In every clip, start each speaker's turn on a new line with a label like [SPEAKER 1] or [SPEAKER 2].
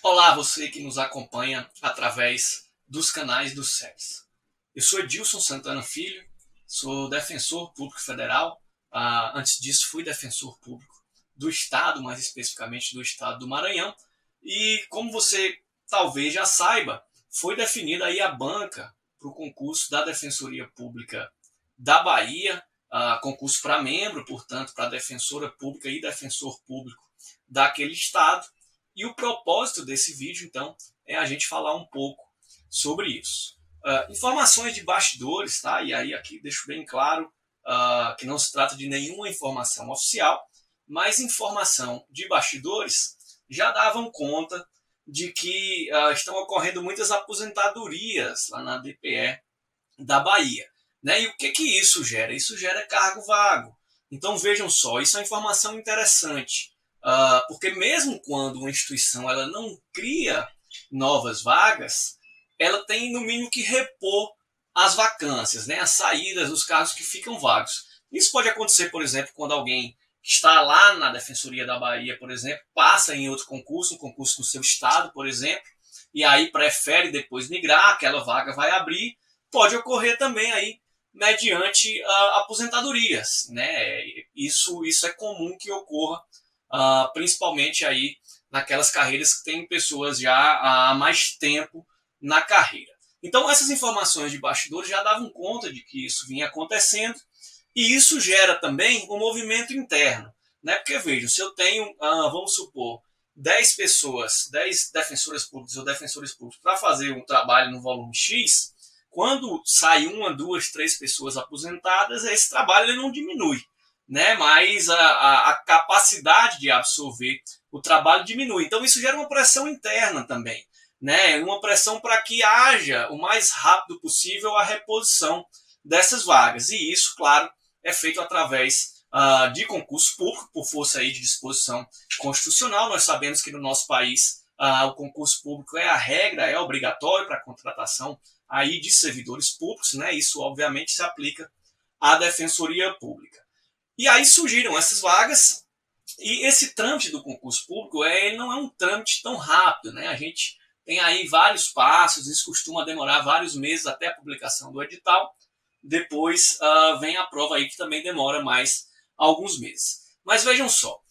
[SPEAKER 1] Olá, você que nos acompanha através dos canais do SES. Eu sou Edilson Santana Filho, sou defensor público federal. Antes disso, fui defensor público do Estado, mais especificamente do Estado do Maranhão. E como você talvez já saiba, foi definida aí a banca para o concurso da Defensoria Pública da Bahia, concurso para membro, portanto, para defensora pública e defensor público daquele Estado. E o propósito desse vídeo, então, é a gente falar um pouco sobre isso. Informações de bastidores, tá? E aí aqui deixo bem claro que não se trata de nenhuma informação oficial, mas informação de bastidores já davam conta de que estão ocorrendo muitas aposentadorias lá na DPE da Bahia. Né? E o que isso gera? Isso gera cargo vago. Então vejam só, isso é uma informação interessante. Porque mesmo quando uma instituição ela não cria novas vagas, ela tem no mínimo que repor as vacâncias, né, as saídas dos cargos que ficam vagos. Isso pode acontecer, por exemplo, quando alguém que está lá na Defensoria da Bahia, por exemplo, passa em outro concurso, um concurso no seu estado, por exemplo, e aí prefere depois migrar, aquela vaga vai abrir. Pode ocorrer também aí mediante aposentadorias, né? Isso é comum que ocorra, principalmente aí naquelas carreiras que tem pessoas já há mais tempo na carreira. Então essas informações de bastidores já davam conta de que isso vinha acontecendo, e isso gera também um movimento interno, né? Porque vejam, se eu tenho, vamos supor, 10 pessoas, 10 defensoras públicas ou defensores públicos para fazer um trabalho no volume X, quando sai uma, duas, três pessoas aposentadas, esse trabalho ele não diminui, né? Mas a capacidade de absorver o trabalho diminui. Então isso gera uma pressão interna também, né? Uma pressão para que haja o mais rápido possível a reposição dessas vagas. E isso, claro, é feito através de concurso público, por força aí de disposição constitucional. Nós sabemos que no nosso país o concurso público é a regra, é obrigatório para a contratação aí de servidores públicos, né? Isso obviamente se aplica à Defensoria Pública. E aí surgiram essas vagas, e esse trâmite do concurso público ele não é um trâmite tão rápido, né? A gente tem aí vários passos, isso costuma demorar vários meses até a publicação do edital. Depois vem a prova aí que também demora mais alguns meses. Mas vejam só,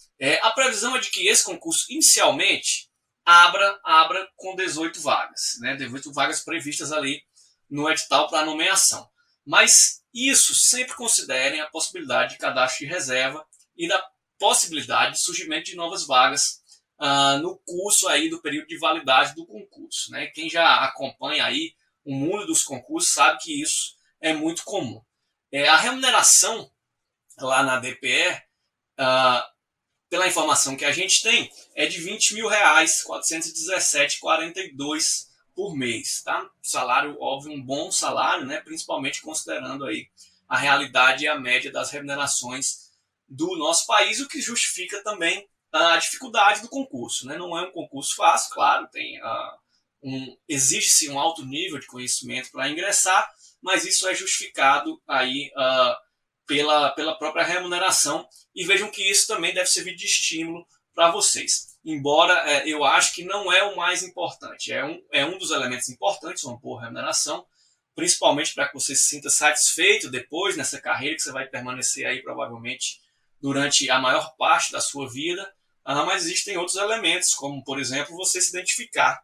[SPEAKER 1] a previsão é de que esse concurso inicialmente abra com 18 vagas, né? 18 vagas previstas ali no edital para nomeação. Mas isso sempre considerem a possibilidade de cadastro de reserva e da possibilidade de surgimento de novas vagas no curso aí do período de validade do concurso, né? Quem já acompanha aí o mundo dos concursos sabe que isso é muito comum. A remuneração lá na DPE, pela informação que a gente tem, é de R$ 20.000, 417,42 por mês, tá? Salário, óbvio, um bom salário, né? Principalmente considerando aí a realidade e a média das remunerações do nosso país, o que justifica também a dificuldade do concurso, né? Não é um concurso fácil, claro, exige-se um alto nível de conhecimento para ingressar, mas isso é justificado aí pela própria remuneração. E vejam que isso também deve servir de estímulo para vocês. Embora eu acho que não é o mais importante. É um dos elementos importantes, uma boa remuneração, principalmente para que você se sinta satisfeito depois nessa carreira que você vai permanecer aí provavelmente durante a maior parte da sua vida. Mas existem outros elementos, como, por exemplo, você se identificar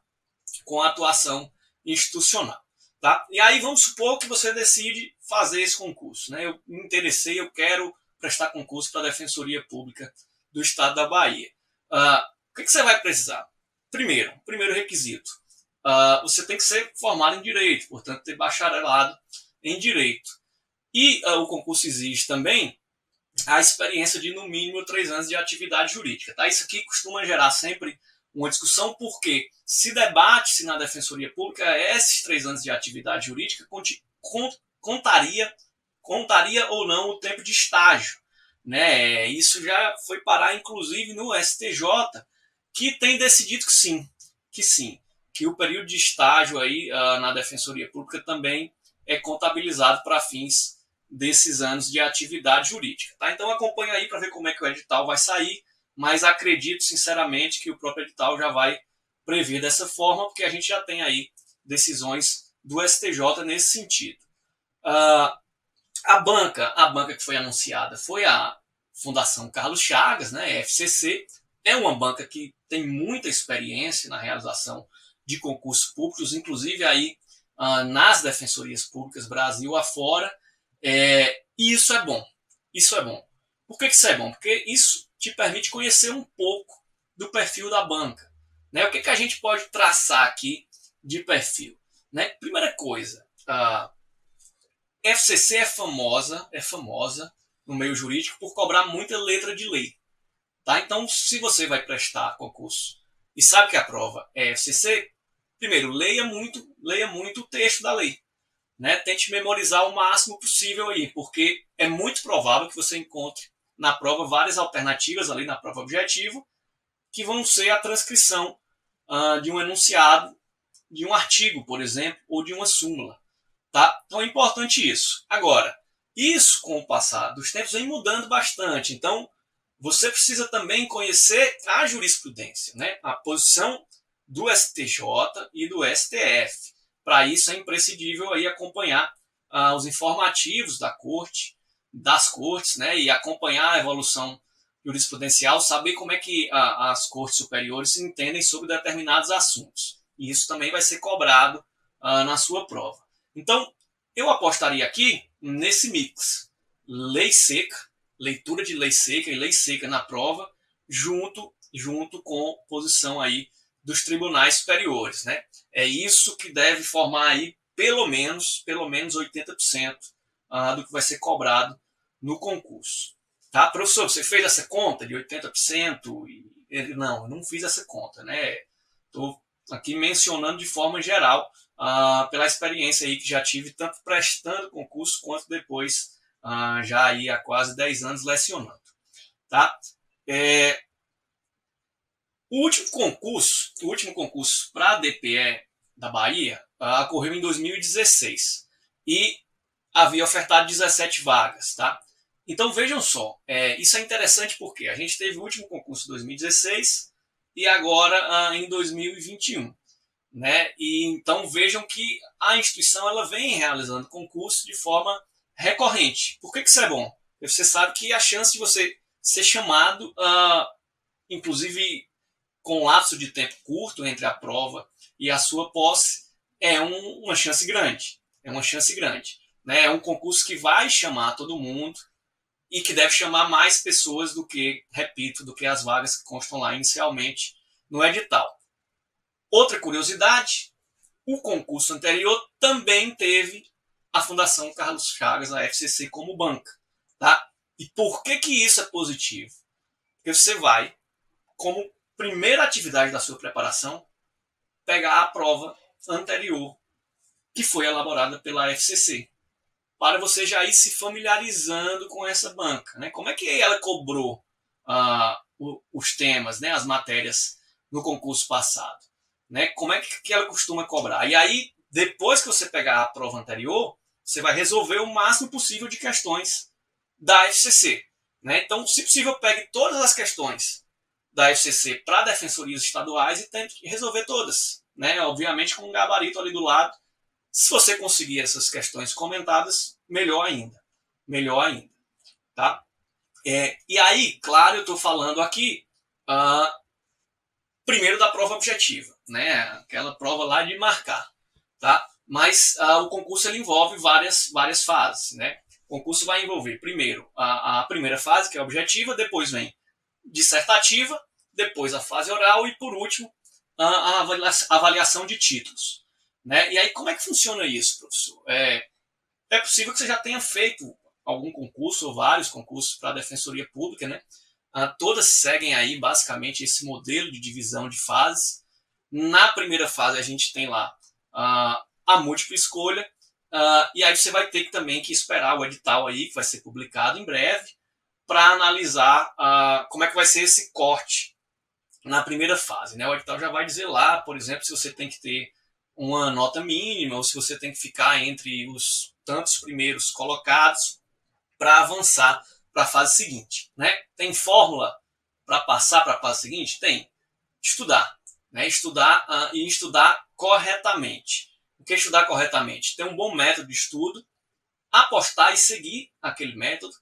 [SPEAKER 1] com a atuação institucional. Tá? E aí vamos supor que você decide fazer esse concurso. Né? Eu me interessei, eu quero prestar concurso para a Defensoria Pública do Estado da Bahia. O que você vai precisar? Primeiro requisito, você tem que ser formado em Direito, portanto ter bacharelado em Direito. E o concurso exige também a experiência de no mínimo 3 anos de atividade jurídica. Tá? Isso aqui costuma gerar sempre uma discussão, porque se debate-se na Defensoria Pública esses 3 anos de atividade jurídica contaria ou não o tempo de estágio. Né? Isso já foi parar, inclusive, no STJ, que tem decidido que sim, que o período de estágio aí, na Defensoria Pública também é contabilizado para fins desses anos de atividade jurídica. Tá? Então acompanha aí para ver como é que o edital vai sair, mas acredito sinceramente que o próprio edital já vai prever dessa forma, porque a gente já tem aí decisões do STJ nesse sentido. A banca que foi anunciada foi a Fundação Carlos Chagas, né, FCC, é uma banca que tem muita experiência na realização de concursos públicos, inclusive aí nas defensorias públicas Brasil afora, e isso é bom. Isso é bom. Por que isso é bom? Porque isso te permite conhecer um pouco do perfil da banca. Né? O que a gente pode traçar aqui de perfil? Né? Primeira coisa, a FCC é famosa no meio jurídico por cobrar muita letra de lei. Tá? Então, se você vai prestar concurso e sabe que a prova é FCC, primeiro, leia muito o texto da lei. Né? Tente memorizar o máximo possível aí, porque é muito provável que você encontre na prova várias alternativas ali na prova objetiva, que vão ser a transcrição de um enunciado, de um artigo, por exemplo, ou de uma súmula. Tá? Então é importante isso. Agora, isso com o passar dos tempos vem mudando bastante. Então, você precisa também conhecer a jurisprudência, né? A posição do STJ e do STF. Para isso é imprescindível aí acompanhar os informativos das cortes, né? E acompanhar a evolução jurisprudencial, saber como é que as cortes superiores se entendem sobre determinados assuntos. E isso também vai ser cobrado na sua prova. Então, eu apostaria aqui nesse mix. Lei seca, leitura de lei seca e lei seca na prova, junto com posição aí dos tribunais superiores. Né? É isso que deve formar aí pelo menos 80% do que vai ser cobrado no concurso. Tá? Professor, você fez essa conta de 80%? Não, eu não fiz essa conta. Né? Estou aqui mencionando de forma geral pela experiência aí que já tive, tanto prestando concurso quanto depois, já aí há quase 10 anos lecionando. Tá? O último concurso para a DPE da Bahia ocorreu em 2016 e havia ofertado 17 vagas. Tá? Então vejam só, isso é interessante porque a gente teve o último concurso em 2016 e agora em 2021. Né? E então vejam que a instituição ela vem realizando concurso de forma recorrente. Por que isso é bom? Porque você sabe que a chance de você ser chamado, inclusive com um lapso de tempo curto entre a prova e a sua posse, é uma chance grande. É uma chance grande. Né? É um concurso que vai chamar todo mundo e que deve chamar mais pessoas do que as vagas que constam lá inicialmente no edital. Outra curiosidade, o concurso anterior também teve a Fundação Carlos Chagas, a FCC, como banca. Tá? E por que isso é positivo? Porque você vai, como primeira atividade da sua preparação, pegar a prova anterior, que foi elaborada pela FCC, para você já ir se familiarizando com essa banca. Né? Como é que ela cobrou os temas, né, as matérias no concurso passado? Né? Como é que ela costuma cobrar? E aí, depois que você pegar a prova anterior, você vai resolver o máximo possível de questões da FCC. Né? Então, se possível, pegue todas as questões da FCC para defensorias estaduais e tente resolver todas. Né? Obviamente, com um gabarito ali do lado. Se você conseguir essas questões comentadas, melhor ainda. Melhor ainda. Tá? E aí, claro, eu estou falando aqui primeiro da prova objetiva, né? Aquela prova lá de marcar. Tá? Mas o concurso ele envolve várias fases. Né? O concurso vai envolver primeiro a primeira fase, que é a objetiva, depois vem dissertativa, depois a fase oral e, por último, a avaliação de títulos. Né? E aí, como é que funciona isso, professor? É possível que você já tenha feito algum concurso ou vários concursos para a Defensoria Pública, né? Todas seguem aí basicamente esse modelo de divisão de fases. Na primeira fase a gente tem lá a múltipla escolha, e aí você vai ter também que esperar o edital aí, que vai ser publicado em breve, para analisar como é que vai ser esse corte na primeira fase. Né? O edital já vai dizer lá, por exemplo, se você tem que ter uma nota mínima ou se você tem que ficar entre os tantos primeiros colocados para avançar para a fase seguinte. Né? Tem fórmula para passar para a fase seguinte? Tem. Estudar. né? Estudar e estudar corretamente. O que é estudar corretamente? Ter um bom método de estudo, apostar e seguir aquele método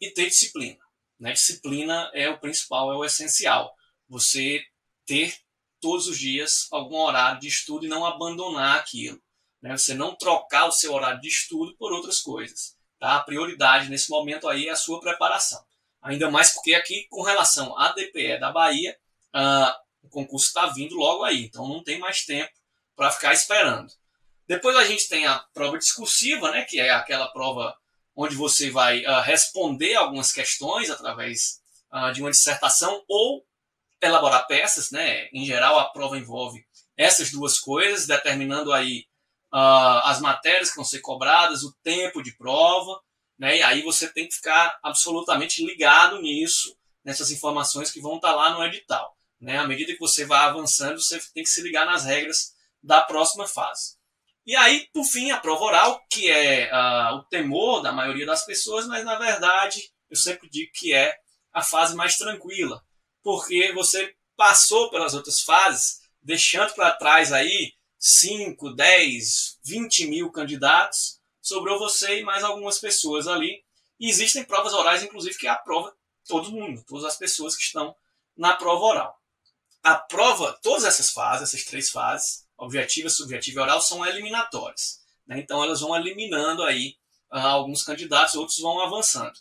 [SPEAKER 1] e ter disciplina. Né? Disciplina é o principal, é o essencial. Você ter todos os dias algum horário de estudo e não abandonar aquilo. Né? Você não trocar o seu horário de estudo por outras coisas. Tá? A prioridade nesse momento aí é a sua preparação. Ainda mais porque aqui, com relação à DPE da Bahia, o concurso está vindo logo aí. Então não tem mais tempo para ficar esperando. Depois a gente tem a prova discursiva, né, que é aquela prova onde você vai responder algumas questões através de uma dissertação ou elaborar peças, né? Em geral, a prova envolve essas duas coisas, determinando aí as matérias que vão ser cobradas, o tempo de prova, né? E aí você tem que ficar absolutamente ligado nisso, nessas informações que vão estar lá no edital, né? À medida que você vai avançando, você tem que se ligar nas regras da próxima fase. E aí, por fim, a prova oral, que é o temor da maioria das pessoas, mas na verdade eu sempre digo que é a fase mais tranquila, porque você passou pelas outras fases, deixando para trás aí 5, 10, 20 mil candidatos, sobrou você e mais algumas pessoas ali. E existem provas orais, inclusive, que aprova todo mundo, todas as pessoas que estão na prova oral. A prova, todas essas fases, essas três fases, objetiva, subjetiva e oral, são eliminatórias. Né? Então elas vão eliminando aí alguns candidatos, outros vão avançando.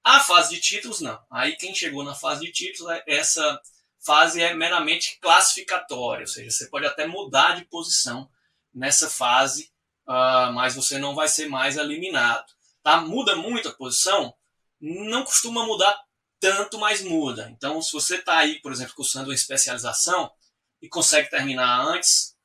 [SPEAKER 1] A fase de títulos, não. Aí quem chegou na fase de títulos, essa fase é meramente classificatória, ou seja, você pode até mudar de posição nessa fase, mas você não vai ser mais eliminado. Tá? Muda muito a posição? Não costuma mudar tanto, mas muda. Então, se você está aí, por exemplo, cursando uma especialização e consegue terminar antes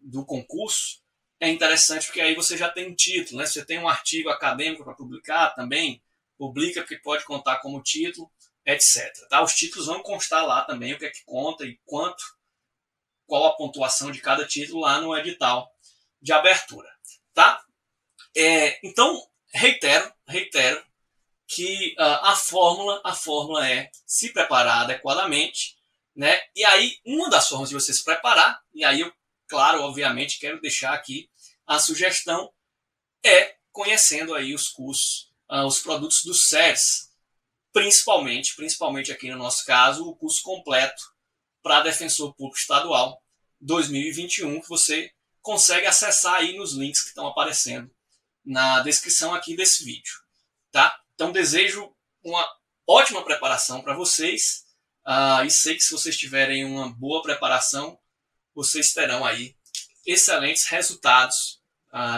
[SPEAKER 1] do concurso, é interessante porque aí você já tem um título, né? Você tem um artigo acadêmico para publicar também, publica porque pode contar como título, etc. Tá? Os títulos vão constar lá também o que é que conta e qual a pontuação de cada título lá no edital de abertura. Tá? Então, reitero que a fórmula é se preparar adequadamente, né? E aí, uma das formas de você se preparar, e aí eu, claro, obviamente, quero deixar aqui a sugestão, é conhecendo aí os cursos, os produtos do SERES, principalmente aqui no nosso caso, o curso completo para Defensor Público Estadual 2021, que você consegue acessar aí nos links que estão aparecendo na descrição aqui desse vídeo. Tá? Então desejo uma ótima preparação para vocês e sei que se vocês tiverem uma boa preparação, vocês terão aí excelentes resultados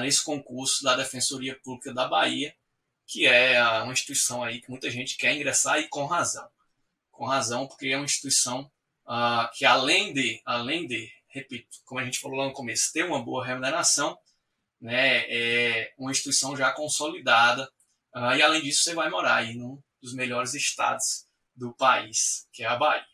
[SPEAKER 1] nesse concurso da Defensoria Pública da Bahia, que é uma instituição aí que muita gente quer ingressar e com razão. Com razão, porque é uma instituição que além de, repito, como a gente falou lá no começo, ter uma boa remuneração, né, é uma instituição já consolidada, e além disso você vai morar aí num dos melhores estados do país, que é a Bahia.